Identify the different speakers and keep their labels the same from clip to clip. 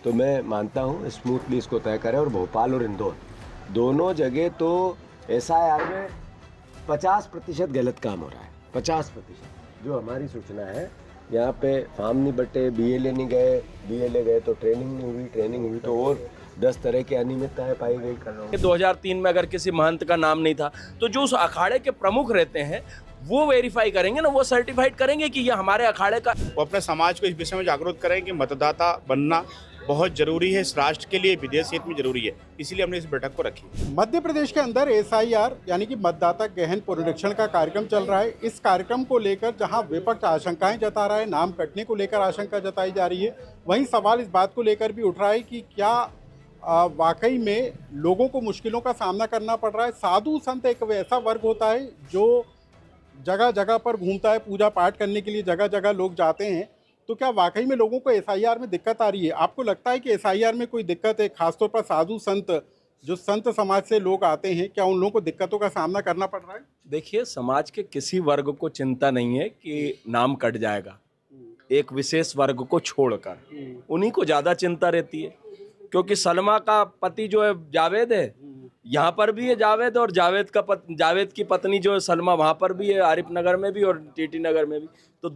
Speaker 1: तो मैं मानता हूँ स्मूथली इसको तय करें। और भोपाल और इंदौर दोनों जगह तो एसआईआर में 50% गलत काम हो रहा है। 50% जो हमारी सूचना है, यहाँ पे फॉर्म नहीं बटे, बीएलए नहीं गए, बीएलए गए तो ट्रेनिंग नहीं हुई, ट्रेनिंग हुई तो और 10 तरह की अनियमितताएं पाई गई। कर रहा हूँ
Speaker 2: 2003 में अगर किसी महंत का नाम नहीं था तो जो उस अखाड़े के प्रमुख रहते हैं वो वेरीफाई करेंगे ना, वो सर्टिफाइड करेंगे कि ये हमारे अखाड़े का।
Speaker 3: वो अपने समाज को इस विषय में जागरूक करें कि मतदाता बनना बहुत जरूरी है, इस राष्ट्र के लिए, विदेश हित में जरूरी है। इसीलिए हमने इस बैठक को रखी।
Speaker 4: मध्य प्रदेश के अंदर एसआईआर यानी कि मतदाता गहन पुनरीक्षण का कार्यक्रम चल रहा है। इस कार्यक्रम को लेकर जहां विपक्ष आशंकाएं जता रहा है, नाम कटने को लेकर आशंका जताई जा रही है, वहीं सवाल इस बात को लेकर भी उठ रहा है कि क्या वाकई में लोगों को मुश्किलों का सामना करना पड़ रहा है। साधु संत एक वैसा वर्ग होता है जो जगह जगह पर घूमता है, पूजा पाठ करने के लिए जगह जगह लोग जाते हैं। तो क्या वाकई में लोगों को एसआईआर में दिक्कत आ रही है? आपको लगता है कि एसआईआर में कोई दिक्कत है? खासतौर पर साधु संत जो संत समाज से लोग आते हैं, क्या उन लोगों को दिक्कतों का सामना करना पड़ रहा है?
Speaker 2: देखिए, समाज के किसी वर्ग को चिंता नहीं है कि नाम कट जाएगा, एक विशेष वर्ग को छोड़कर उन्हीं को ज्यादा चिंता रहती है। क्योंकि सलमा का पति जो है जावेद है, यहाँ पर भी है जावेद, और जावेद की पत्नी जो है सलमा वहाँ पर भी है, आरिफ नगर में भी और टीटी नगर में भी। तो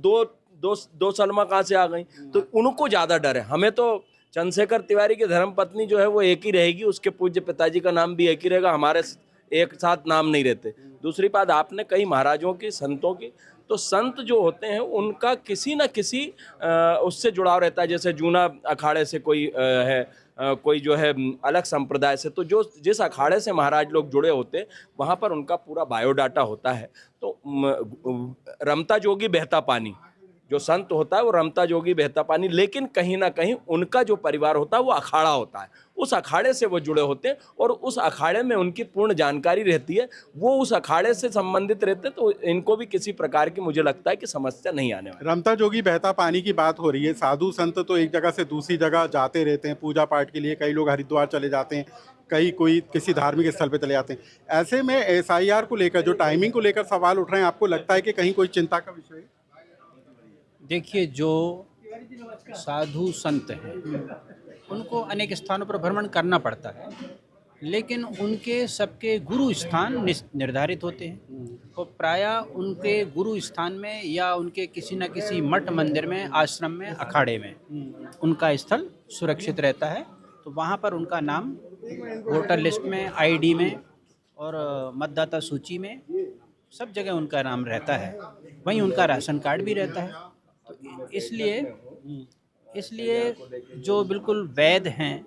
Speaker 2: दो सलमा कहाँ से आ गई? तो उनको ज़्यादा डर है। हमें तो चंद्रशेखर तिवारी की धर्म पत्नी जो है वो एक ही रहेगी, उसके पूज्य पिताजी का नाम भी एक ही रहेगा, हमारे एक साथ नाम नहीं रहते। दूसरी बात आपने कही महाराजों की, संतों की, तो संत जो होते हैं उनका किसी न किसी उससे जुड़ाव रहता है। जैसे जूना अखाड़े से कोई है, कोई जो है अलग संप्रदाय से, तो जो जिस अखाड़े से महाराज लोग जुड़े होते हैं वहाँ पर उनका पूरा बायोडाटा होता है। तो रमता जोगी बहता पानी, जो संत होता है वो रमता जोगी बहता पानी, लेकिन कहीं ना कहीं उनका जो परिवार होता है वो अखाड़ा होता है, उस अखाड़े से वो जुड़े होते हैं और उस अखाड़े में उनकी पूर्ण जानकारी रहती है, वो उस अखाड़े से संबंधित रहते हैं। तो इनको भी किसी प्रकार की मुझे लगता है कि समस्या नहीं आने वाली।
Speaker 4: रमता जोगी बहता पानी की बात हो रही है। साधु संत तो एक जगह से दूसरी जगह जाते रहते हैं पूजा पाठ के लिए। कई लोग हरिद्वार चले जाते हैं, कई कोई किसी धार्मिक स्थल पे चले जाते हैं। ऐसे में एसआईआर को लेकर जो टाइमिंग को लेकर सवाल उठ रहे हैं, आपको लगता है कि कहीं कोई चिंता का विषय है?
Speaker 5: देखिए, जो साधु संत हैं उनको अनेक स्थानों पर भ्रमण करना पड़ता है, लेकिन उनके सबके गुरु स्थान निर्धारित होते हैं। तो प्रायः उनके गुरु स्थान में या उनके किसी न किसी मठ मंदिर में, आश्रम में, अखाड़े में उनका स्थल सुरक्षित रहता है। तो वहाँ पर उनका नाम वोटर लिस्ट में, आईडी में और मतदाता सूची में सब जगह उनका नाम रहता है। वहीं उनका राशन कार्ड भी रहता है। तो इसलिए जो बिल्कुल वैध हैं,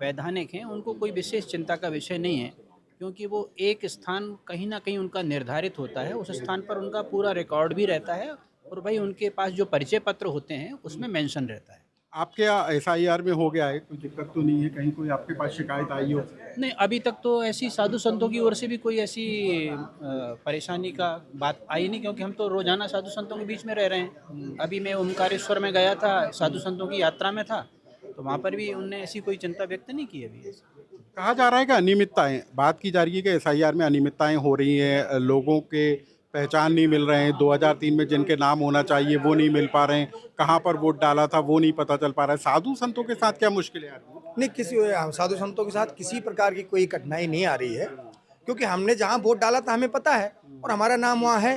Speaker 5: वैधानिक हैं, उनको कोई विशेष चिंता का विषय नहीं है, क्योंकि वो एक स्थान कहीं ना कहीं उनका निर्धारित होता है, उस स्थान पर उनका पूरा रिकॉर्ड भी रहता है और भाई उनके पास जो परिचय पत्र होते हैं उसमें मेंशन रहता है।
Speaker 4: आपके एसआईआर में हो गया है, कोई दिक्कत तो नहीं है? कहीं कोई आपके पास शिकायत आई हो?
Speaker 5: नहीं, अभी तक तो ऐसी साधु संतों की ओर से भी कोई ऐसी परेशानी का बात आई नहीं, क्योंकि हम तो रोजाना साधु संतों के बीच में रह रहे हैं। अभी मैं ओमकारेश्वर में गया था, साधु संतों की यात्रा में था, तो वहाँ पर भी उनने ऐसी कोई चिंता व्यक्त नहीं की अभी।
Speaker 4: कहा जा रहा है कि अनियमितताएं, बात की जा रही है कि एसआईआर में अनियमितताएं हो रही हैं, लोगों के पहचान नहीं मिल रहे हैं। 2003 में जिनके नाम होना चाहिए वो नहीं मिल पा रहे हैं, कहाँ पर वोट डाला था वो नहीं पता चल पा रहा है। साधु संतों के साथ क्या मुश्किलें आ रही हैं?
Speaker 6: नहीं, किसी साधु संतों के साथ किसी प्रकार की कोई कठिनाई नहीं आ रही है, क्योंकि हमने जहाँ वोट डाला था हमें पता है और हमारा नाम वहाँ है।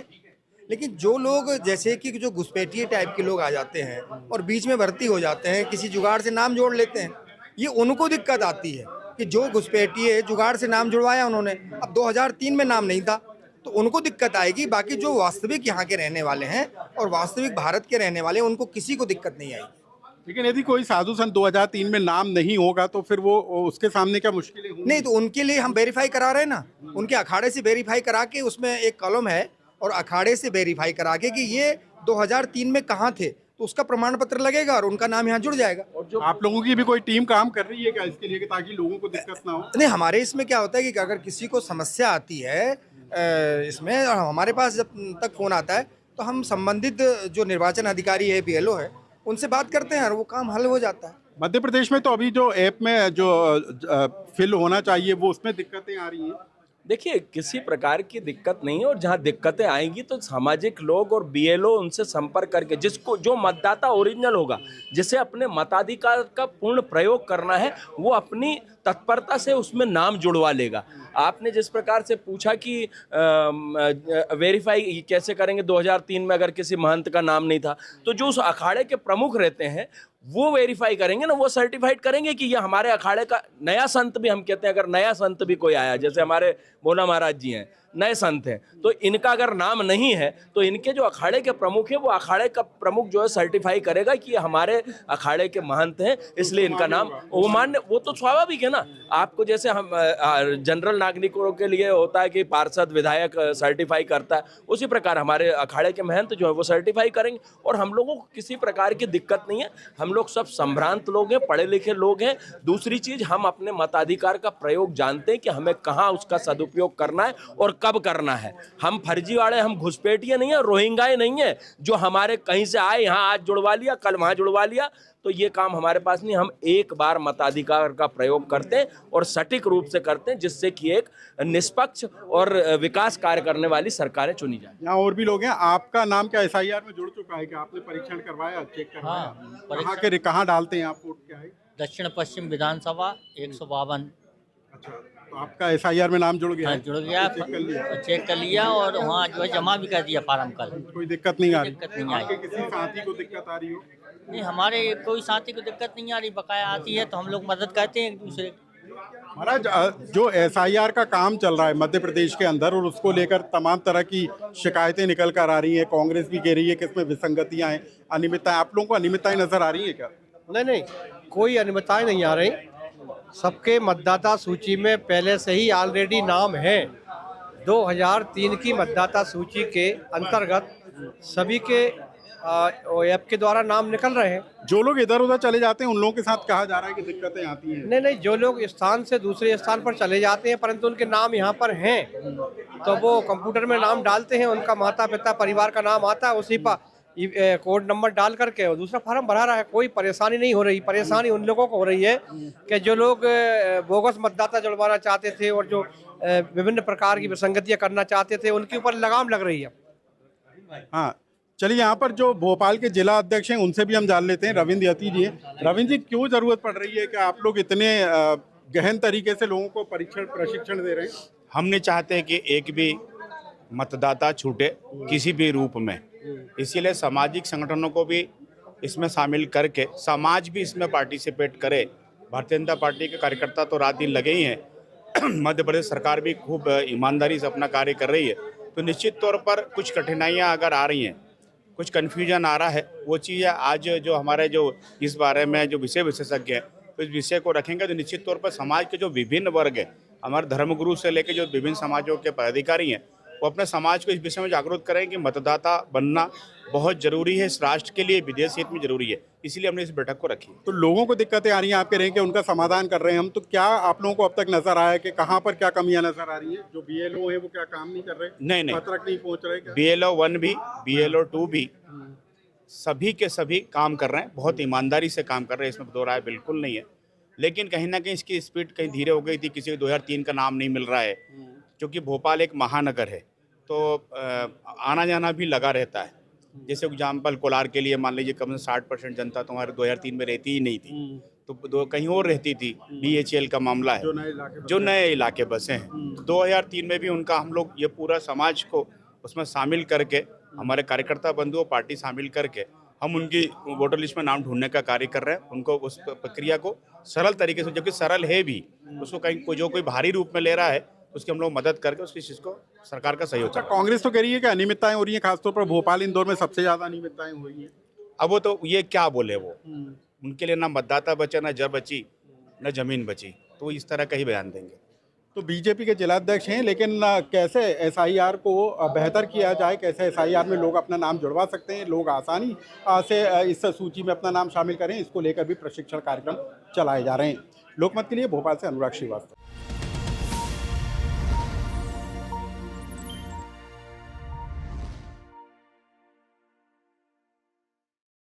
Speaker 6: लेकिन जो लोग जैसे कि जो घुसपैठिए टाइप के लोग आ जाते हैं और बीच में भर्ती हो जाते हैं, किसी जुगाड़ से नाम जोड़ लेते हैं, ये उनको दिक्कत आती है कि जो घुसपैठिए जुगाड़ से नाम जुड़वाया उन्होंने, अब 2003 में नाम नहीं था तो उनको दिक्कत आएगी। बाकी जो वास्तविक यहाँ के रहने वाले हैं और वास्तविक भारत के रहने वाले हैं, उनको किसी को दिक्कत नहीं आएगी।
Speaker 4: लेकिन यदि कोई साधु संत 2003 में नाम नहीं होगा तो फिर वो उसके सामने क्या मुश्किलें होंगी?
Speaker 6: नहीं, तो उनके लिए हम वेरीफाई करा रहे हैं ना, उनके अखाड़े से वेरीफाई करा के, उसमें एक कॉलम है और अखाड़े से वेरीफाई करा के कि ये 2003 में कहाँ थे, तो उसका प्रमाण पत्र लगेगा और उनका नाम यहाँ जुड़ जाएगा।
Speaker 4: और जो आप लोगों की भी कोई टीम काम कर रही है क्या इसके लिए, कि ताकि लोगों को दिक्कत ना हो?
Speaker 6: नहीं, हमारे इसमें क्या होता है कि अगर किसी को समस्या आती है इसमें, और हमारे पास जब तक फ़ोन आता है तो हम संबंधित जो निर्वाचन अधिकारी है, बीएलओ है, उनसे बात करते हैं और वो काम हल हो जाता है।
Speaker 4: मध्य प्रदेश में तो अभी जो ऐप में जो फिल होना चाहिए वो उसमें दिक्कतें आ रही हैं।
Speaker 2: देखिए, किसी प्रकार की दिक्कत नहीं है, और जहां दिक्कतें आएंगी तो सामाजिक लोग और बीएलओ उनसे संपर्क करके, जिसको जो मतदाता ओरिजिनल होगा, जिसे अपने मताधिकार का पूर्ण प्रयोग करना है, वो अपनी तत्परता से उसमें नाम जुड़वा लेगा। आपने जिस प्रकार से पूछा कि वेरीफाई कैसे करेंगे, 2003 में अगर किसी महंत का नाम नहीं था, तो जो उस अखाड़े के प्रमुख रहते हैं वो वेरीफाई करेंगे ना, वो सर्टिफाइड करेंगे कि ये हमारे अखाड़े का नया संत भी, हम कहते हैं अगर नया संत भी कोई आया, जैसे हमारे भोला महाराज जी हैं, नए संत हैं, तो इनका अगर नाम नहीं है तो इनके जो अखाड़े के प्रमुख हैं, वो अखाड़े का प्रमुख जो है सर्टिफाई करेगा कि ये हमारे अखाड़े के महंत हैं, इसलिए इनका नाम वो मान्य, वो तो स्वाभाविक है ना। आपको जैसे हम जनरल नागरिकों के लिए होता है कि पार्षद विधायक सर्टिफाई करता है, उसी प्रकार हमारे अखाड़े के महंत जो है वो सर्टिफाई करेंगे, और हम लोगों को किसी प्रकार की दिक्कत नहीं है। हम लोग सब संभ्रांत लोग हैं, पढ़े लिखे लोग हैं। दूसरी चीज, हम अपने मताधिकार का प्रयोग जानते हैं कि हमें कहाँ उसका सदुपयोग करना है और कब करना है। हम फर्जीवाड़े, हम घुसपैठिए नहीं है, रोहिंगाए नहीं है जो हमारे कहीं से आए, यहाँ आज जुड़वा लिया, कल वहां जुड़वा लिया, तो ये काम हमारे पास नहीं। हम एक बार मताधिकार का प्रयोग करते हैं और सटीक रूप से करते हैं, जिससे कि एक निष्पक्ष और विकास कार्य करने वाली सरकारें चुनी जाए।
Speaker 4: यहाँ और भी लोग हैं। आपका नाम क्या SIR में जुड़ चुका है कि आपने परीक्षण करवाया, चेक करवाया? कहाँ डालते हैं आप वोट? क्या है?
Speaker 7: दक्षिण पश्चिम विधानसभा 152।
Speaker 4: अच्छा, तो आपका SIR में नाम जुड़ गया?
Speaker 7: हाँ, जुड़ गया, चेक कर लिया और वहाँ जो है जमा भी कर दिया फॉर्म कल।
Speaker 4: कोई दिक्कत नहीं आ रही?
Speaker 7: दिक्कत नहीं आई।
Speaker 4: आपके किसी साथी को दिक्कत आ रही हो?
Speaker 7: नहीं, हमारे कोई साथी को दिक्कत नहीं आ रही, बकाया आती है तो हम लोग मदद करते हैं एक दूसरे की।
Speaker 4: महाराज, जो SIR का काम चल रहा है मध्य प्रदेश के अंदर, और उसको लेकर तमाम तरह की शिकायतें निकल कर आ रही हैं, कांग्रेस भी कह रही है कि इसमें विसंगतियां हैं, अनियमितताएं, आप लोगों को अनियमितताएं नजर आ रही है क्या?
Speaker 8: नहीं, कोई अनियमितताएं नहीं आ रही। सबके मतदाता सूची में पहले से ही ऑलरेडी नाम है। 2003 की मतदाता सूची के अंतर्गत सभी के ऐप के द्वारा नाम निकल रहे हैं।
Speaker 4: जो लोग इधर उधर चले जाते हैं उन लोगों के साथ कहा जा रहा है कि दिक्कतें आती हैं।
Speaker 8: नहीं, जो लोग स्थान से दूसरे स्थान पर चले जाते हैं परंतु उनके नाम यहाँ पर हैं, तो वो कंप्यूटर में नाम डालते हैं, उनका माता पिता परिवार का नाम आता है, उसी पर कोड नंबर डाल करके और दूसरा फार्म भरा रहा है। कोई परेशानी नहीं हो रही। परेशानी उन लोगों को हो रही है कि जो लोग बोगस मतदाता जुड़वाना चाहते थे और जो विभिन्न प्रकार की विसंगतियां करना चाहते थे, उनके ऊपर लगाम लग रही है।
Speaker 4: हाँ, चलिए, यहाँ पर जो भोपाल के जिला अध्यक्ष हैं उनसे भी हम जान लेते हैं। रविंद्र यति जी हैं। रविंद्र जी, क्यों जरूरत पड़ रही है कि आप लोग इतने गहन तरीके से लोगों को प्रशिक्षण दे रहे हैं?
Speaker 3: हम नहीं चाहते कि एक भी मतदाता छूटे किसी भी रूप में, इसीलिए सामाजिक संगठनों को भी इसमें शामिल करके समाज भी इसमें पार्टिसिपेट करे। भारतीय जनता पार्टी के कार्यकर्ता तो रात दिन लगे ही हैं। मध्य प्रदेश सरकार भी खूब ईमानदारी से अपना कार्य कर रही है। तो निश्चित तौर पर कुछ कठिनाइयां अगर आ रही हैं, कुछ कन्फ्यूजन आ रहा है, वो चीज़ आज जो हमारे जो इस बारे में जो विषय विशेषज्ञ हैं, तो इस विषय को रखेंगे तो निश्चित तौर पर समाज के जो विभिन्न वर्ग हैं, हमारे धर्मगुरु से लेकर जो विभिन्न समाजों के पदाधिकारी हैं, वो अपने समाज को इस विषय में जागरूक करें कि मतदाता बनना बहुत जरूरी है, इस राष्ट्र के लिए, विदेश हित में जरूरी है। इसीलिए हमने इस बैठक को रखी।
Speaker 4: तो लोगों को दिक्कतें आ रही हैं, आप कह रहे हैं कि उनका समाधान कर रहे हैं हम, तो क्या आप लोगों को अब तक नजर आया कि कहाँ पर क्या कमियां नजर आ रही हैं? जो BLO है वो क्या काम नहीं कर रहे?
Speaker 3: नहीं,
Speaker 4: पत्रक नहीं पहुंच रहे क्या?
Speaker 3: BLO 1 भी, BLO 2 भी, सभी के सभी काम कर रहे हैं, बहुत ईमानदारी से काम कर रहे हैं, इसमें दो राय बिल्कुल नहीं है। लेकिन कहीं ना कहीं इसकी स्पीड कहीं धीरे हो गई थी। किसी को 2003 का नाम नहीं मिल रहा है, क्योंकि भोपाल एक महानगर है, तो आना जाना भी लगा रहता है। जैसे एग्जाम्पल कोलार के लिए मान लीजिए कम से 60% जनता तुम्हारे 2003 में रहती ही नहीं थी, तो कहीं और रहती थी। BHL का मामला है, जो नए इलाके बसे हैं, 2003 में भी उनका हम लोग ये पूरा समाज को उसमें शामिल करके, हमारे कार्यकर्ता बंधुओं पार्टी शामिल करके हम उनकी वोटर लिस्ट में नाम ढूंढने का कार्य कर रहे हैं। उनको उस प्रक्रिया को सरल तरीके से, जबकि सरल है भी, उसको कहीं जो कोई भारी रूप में ले रहा है उसकी हम लोग मदद करके उसकी चीज़ को सरकार का सहयोग।
Speaker 4: अच्छा, कांग्रेस तो कह रही है कि अनियमितताएं हो रही हैं, खासतौर पर भोपाल इंदौर में सबसे ज्यादा अनियमितताएं हो रही हैं।
Speaker 3: अब वो तो ये क्या बोले, वो उनके लिए ना मतदाता बचा, ना जड़ बची, ना जमीन बची, तो इस तरह का ही बयान देंगे।
Speaker 4: तो बीजेपी के जिलाध्यक्ष हैं, लेकिन कैसे SIR को बेहतर किया जाए, कैसे SIR में लोग अपना नाम जुड़वा सकते हैं, लोग आसानी से इस सूची में अपना नाम शामिल करें, इसको लेकर भी प्रशिक्षण कार्यक्रम चलाए जा रहे हैं। लोकमत के लिए भोपाल से अनुराग श्रीवास्तव।